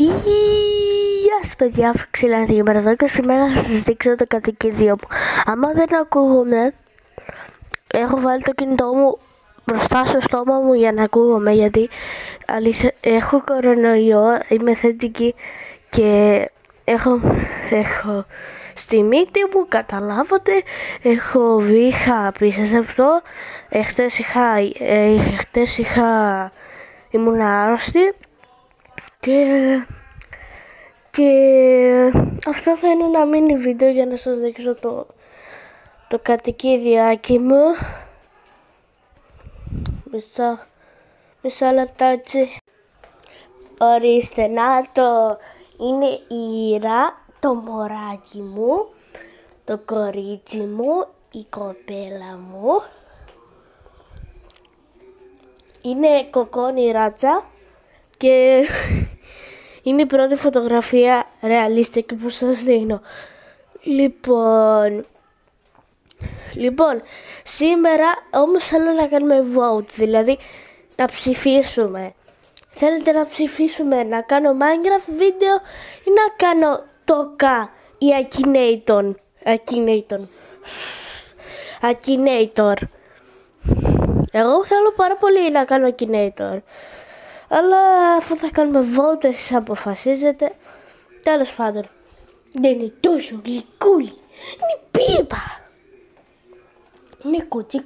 Γεια σας παιδιά, Φιξιλάνθη σήμερα εδώ και σήμερα θα σας δείξω το κατοικίδιο μου. Άμα δεν ακούγομαι, έχω βάλει το κινητό μου μπροστά στο στόμα μου για να ακούγομαι, γιατί αλήθεια έχω κορονοϊό, είμαι θετική και έχω στη μύτη μου, καταλάβατε, έχω βήχα πίσω σε αυτό. Χτες ήμουν άρρωστη και αυτό θα είναι ένα μίνι βίντεο για να σας δείξω το κατοικίδιάκι μου. Μισό λεπτάκι. Ορίστε, να το, είναι η Ήρα, το μωράκι μου, το κορίτσι μου, η κοπέλα μου. Είναι κοκόνι ράτσα και είναι η πρώτη φωτογραφία ρεαλίστικη που σας δίνω. Λοιπόν, σήμερα όμως θέλω να κάνουμε vote, δηλαδή να ψηφίσουμε. Θέλετε να ψηφίσουμε να κάνω Minecraft βίντεο ή να κάνω Toka ή Akinator. Εγώ θέλω πάρα πολύ να κάνω Akinator. Αλλά αφού θα κάνουμε vote, εσείς αποφασίζετε. Τέλος πάντων, δεν είναι τόσο γλυκούλη. Είναι πίπα. Είναι κουτσί.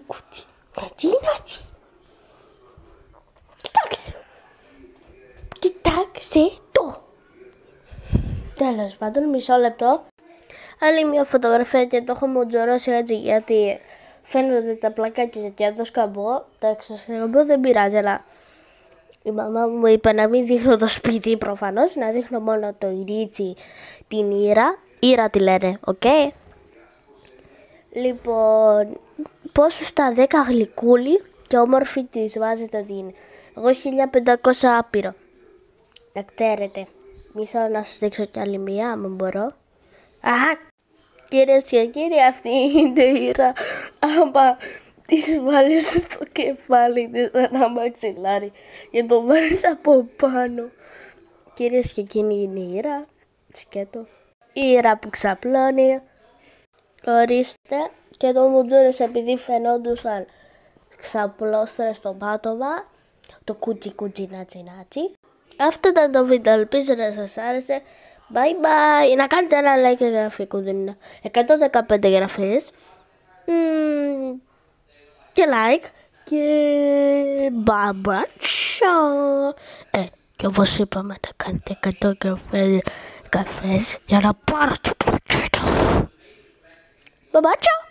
Νατσι. Κοιτάξτε το. Τέλος πάντων, μισό λεπτό. Άλλη μια φωτογραφία και το έχω μοντζορώσει έτσι, γιατί φαίνονται τα πλακάκια και το σκαμπό. Τα εξωσκαμπό δεν πειράζει, αλλά η μαμά μου είπε να μην δείχνω το σπίτι προφανώς, να δείχνω μόνο το Ρίτσι, την Ήρα. Ήρα τη λένε, οκ. Λοιπόν, πόσο στα 10 γλυκούλη και όμορφη της βάζετε ότι είναι. Εγώ 1500 άπειρο. Να ξέρετε. Μισό να σας δείξω κι άλλη μία, άμα μπορώ. Κυρίες και κύριοι, αυτή είναι η Ήρα. Άμα της βάλεις στο κεφάλι της ένα μαξιλάρι και το βάλεις από πάνω. Κυρίες και κύριοι, είναι η Ήρα. Σκέτο. Η Ήρα που ξαπλώνει. Ορίστε, και το μουτζούρις επειδή φαινόντουσαν ξαπλώστρες στο πάτωμα. Το κουτσι νάτσι. Αυτό ήταν το βίντεο, ελπίζω να σας άρεσε. Bye bye. Να κάνετε ένα like και εγγραφή, κουδουνίνα. 115 εγγραφές. Και like. Και μπαμπατσά. Και όπως είπαμε να κάνετε 100 εγγραφές για να πάρω το πακέτο. Μπαμπατσά.